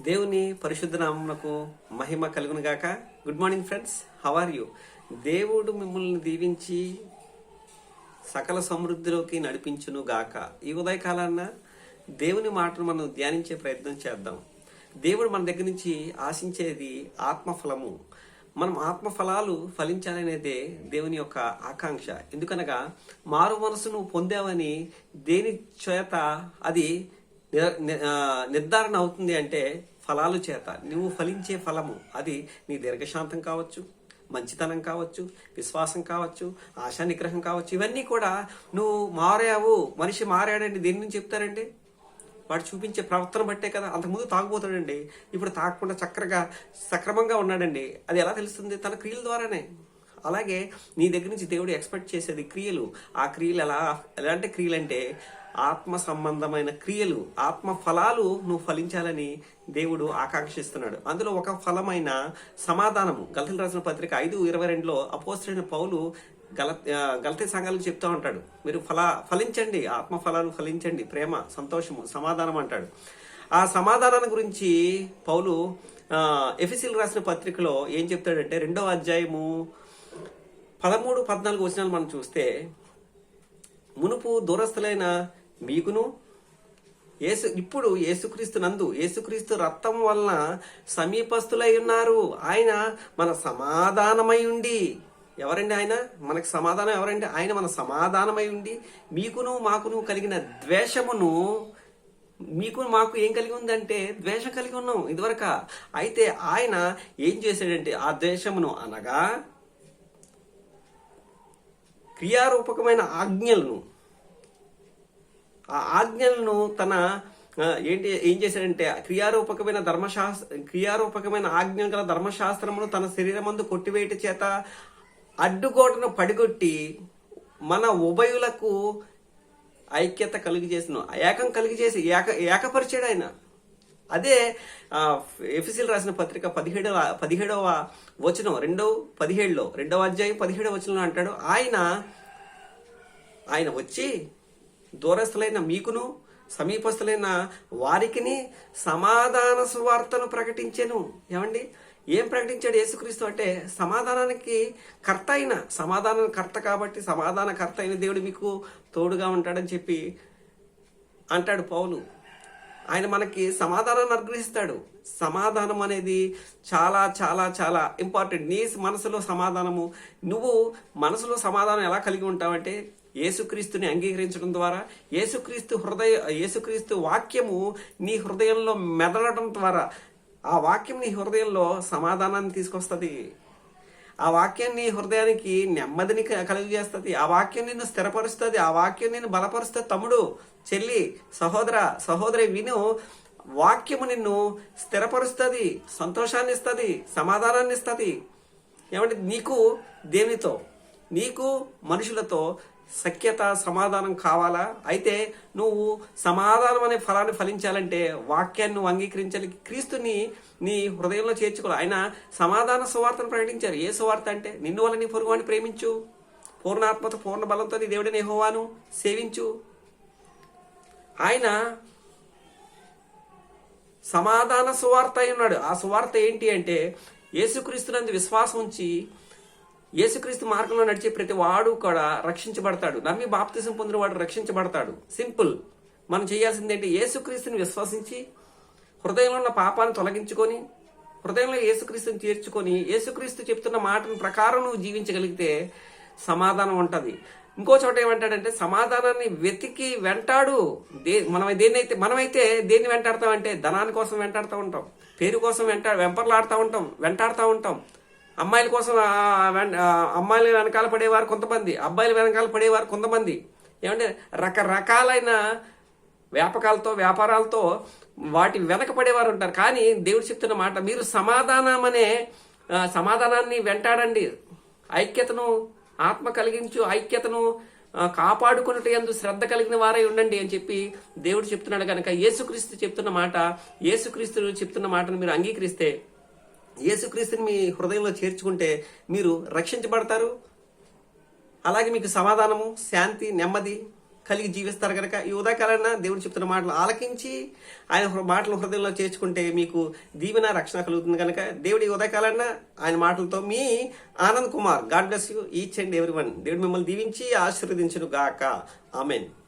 దేవుని పరిశుద్ధ నామమునకు మహిమ కలుగును గాక. Good morning friends, how are you? దేవుడు మిమ్మల్ని దీవించి సకల సమృద్ధిలోకి నడిపించును గాక. ఈ ఉదయకాలాన్న దేవుని మాటను మనం ధ్యానించే ప్రయత్నం చేద్దాం. దేవుడు మన దగ్గర నుంచి ఆశించేది ఆత్మఫలము. మనం ఆత్మఫలాలు ఫలించాలనేదే దేవుని యొక్క ఆకాంక్ష. ఎందుకనగా మారు మనసును పొందావని దేని చేత అది నిర్ధారణ అవుతుంది అంటే ఫలాలు చేత. నువ్వు ఫలించే ఫలము అది నీ దీర్ఘశాంతం కావచ్చు, మంచితనం కావచ్చు, విశ్వాసం కావచ్చు, ఆశా నిగ్రహం కావచ్చు. ఇవన్నీ కూడా నువ్వు మారావు, మనిషి మారాడండి దేని నుంచి చెప్తారండి? వాడు చూపించే ప్రవర్తన బట్టే కదా. అంతకుముందు తాగుపోతాడండి, ఇప్పుడు తాగకుండా చక్కగా సక్రమంగా ఉన్నాడండి. అది ఎలా తెలుస్తుంది? తన క్రియల ద్వారానే. అలాగే నీ దగ్గర నుంచి దేవుడు ఎక్స్పెక్ట్ చేసేది క్రియలు. ఆ క్రియలు ఎలాంటి క్రియలు అంటే ఆత్మ సంబంధమైన క్రియలు, ఆత్మ ఫలాలు నువ్వు ఫలించాలని దేవుడు ఆకాంక్షిస్తున్నాడు. అందులో ఒక ఫలమైన సమాధానము. గలతీయులకు రాసిన పత్రిక 5:22 అపోస్తలుడైన పౌలు గలతీ సంఘాలకు చెప్తా ఉంటాడు, మీరు ఫలించండి, ఆత్మ ఫలాలు ఫలించండి, ప్రేమ, సంతోషము, సమాధానం అంటాడు. ఆ సమాధానాన్ని గురించి పౌలు ఎఫెసీయులకు రాసిన పత్రికలో ఏం చెప్తాడంటే 2వ అధ్యాయము 13-14 వచనాలు మనం చూస్తే, మునుపు దూరస్థులైన మీకును ఇప్పుడు యేసుక్రీస్తు నందు యేసుక్రీస్తు రక్తం వలన సమీపస్తులై ఉన్నారు. ఆయన మన సమాధానమై ఉండి. ఎవరండి ఆయన? మనకు సమాధానం ఎవరండి? ఆయన మన సమాధానమై ఉండి మీకును మాకును కలిగిన ద్వేషమును, మీకు మాకు ఏం కలిగి ఉందంటే ద్వేషం కలిగి ఉన్నాం ఇదివరక. అయితే ఆయన ఏం చేశాడంటే ఆ ద్వేషమును అనగా క్రియారూపకమైన ఆజ్ఞలను, ఆ ఆజ్ఞలను తన ఏం చేశాడంటే క్రియారూపకమైన ఆజ్ఞ గల ధర్మశాస్త్రమును తన శరీరమందు కొట్టివేయట చేత అడ్డుగోటను పడిగొట్టి మన ఉభయులకు ఐక్యత కలిగజేసిన, ఏకం కలిగజేసి ఏకపరిచాడు ఆయన. అదే ఎఫెసీయులకు రాసిన పత్రిక 17వ వచనం 2వ అధ్యాయం 17వ వచనంలో అంటాడు, ఆయన వచ్చి దూరస్థులైన మీకును సమీపస్థులైన వారికిని సమాధాన సువార్తను ప్రకటించెను. ఏమండి, ఏం ప్రకటించాడు యేసుక్రీస్తు అంటే సమాధానానికి కర్త అయిన, సమాధాన కర్త కాబట్టి సమాధాన కర్త అయిన దేవుడు మీకు తోడుగా ఉంటాడని చెప్పి అంటాడు పౌలు. ఆయన మనకి సమాధానాన్ని అనుగ్రహిస్తాడు. సమాధానం అనేది చాలా చాలా చాలా ఇంపార్టెంట్. నీ మనసులో సమాధానము, నువ్వు మనసులో సమాధానం ఎలా కలిగి ఉంటావంటే యేసుక్రీస్తుని అంగీకరించడం ద్వారా, యేసుక్రీస్తు వాక్యము నీ హృదయంలో మెదలడం ద్వారా, ఆ వాక్యం నీ హృదయంలో సమాధానాన్ని తీసుకొస్తుంది. ఆ వాక్యం నీ హృదయానికి నెమ్మదిని కలుగజేస్తుంది. ఆ వాక్యం నిన్ను స్థిరపరుస్తుంది. ఆ వాక్యం నిన్ను బలపరుస్తుంది. తమ్ముడు, చెల్లి, సహోదరి విను, వాక్యము నిన్ను స్థిరపరుస్తుంది, సంతోషాన్ని ఇస్తుంది, సమాధానాన్ని ఇస్తుంది. ఏమంటే నీకు దేవునితో, నీకు మనుషులతో సఖ్యత, సమాధానం కావాలా? అయితే నువ్వు సమాధానం అనే ఫలాన్ని ఫలించాలంటే వాక్యాన్ని నువ్వు అంగీకరించాలి. క్రీస్తుని నీ హృదయంలో చేర్చుకోవాలి. ఆయన సమాధాన సువార్తను ప్రకటించారు. ఏ సువార్త అంటే నిన్ను వల్ల నీ పొరుగువాడిని ప్రేమించు, పూర్ణాత్మతో పూర్ణ బలంతో నీ దేవుడిని యెహోవాను సేవించు. ఆయన సమాధాన సువార్త అయి ఉన్నాడు. ఆ సువార్త ఏంటి అంటే యేసుక్రీస్తునందు విశ్వాసం ఉంచి యేసుక్రీస్తు మార్గంలో నడిచే ప్రతి వాడు కూడా రక్షించబడతాడు. నమ్మి బాప్తిసం పొందిన వాడు రక్షించబడతాడు. సింపుల్. మనం చేయాల్సింది ఏంటి? యేసుక్రీస్తుని విశ్వసించి హృదయంలో ఉన్న పాపాన్ని తొలగించుకొని హృదయంలో యేసుక్రీస్తుని చేర్చుకొని యేసుక్రీస్తు చెప్తున్న మాటల ప్రకారం నువ్వు జీవించగలిగితే సమాధానం ఉంటుంది. ఇంకో చోట ఏమంటాడంటే సమాధానాన్ని వెతికి వెంటాడు. మనమైతే దేన్ని వెంటాడతామంటే ధనాన్ని కోసం వెంటాడుతూ ఉంటాం, పేరు కోసం వెంటాడుతూ ఉంటాం. అమ్మాయిల కోసం అమ్మాయిల వెనకాల పడేవారు కొంతమంది, అబ్బాయిల వెనకాల పడేవారు కొంతమంది. ఏమంటే రకరకాలైన వ్యాపారాలతో వాటి వెనక పడేవారు ఉంటారు. కానీ దేవుడు చెప్తున్న మాట, మీరు సమాధానాన్ని వెంటాడండి, ఐక్యతను, ఆత్మ కలిగించు ఐక్యతను కాపాడుకున్నట్టు యందు శ్రద్ధ కలిగిన వారై ఉండండి అని చెప్పి దేవుడు చెప్తున్నాడు. కనుక యేసుక్రీస్తు చెప్తున్న మాటను మీరు అంగీకరిస్తే, యేసుక్రీస్తుని మీ హృదయంలో చేర్చుకుంటే మీరు రక్షించబడతారు. అలాగే మీకు సమాధానము, శాంతి, నెమ్మది, కలిగి జీవిస్తారు కనుక ఈ ఉదయకాలన్న దేవుడు చెప్తున్న మాటలు ఆలకించి ఆయన మాటలు హృదయంలో చేర్చుకుంటే మీకు దీవెన రక్షణ కలుగుతుంది కనుక దేవుడి ఉదయకాలన్న ఆయన మాటలతో మీ Anand Kumar. God bless you each and every one. దేవుడు మిమ్మల్ని దీవించి ఆశీర్వదించును గాక. ఆమెన్.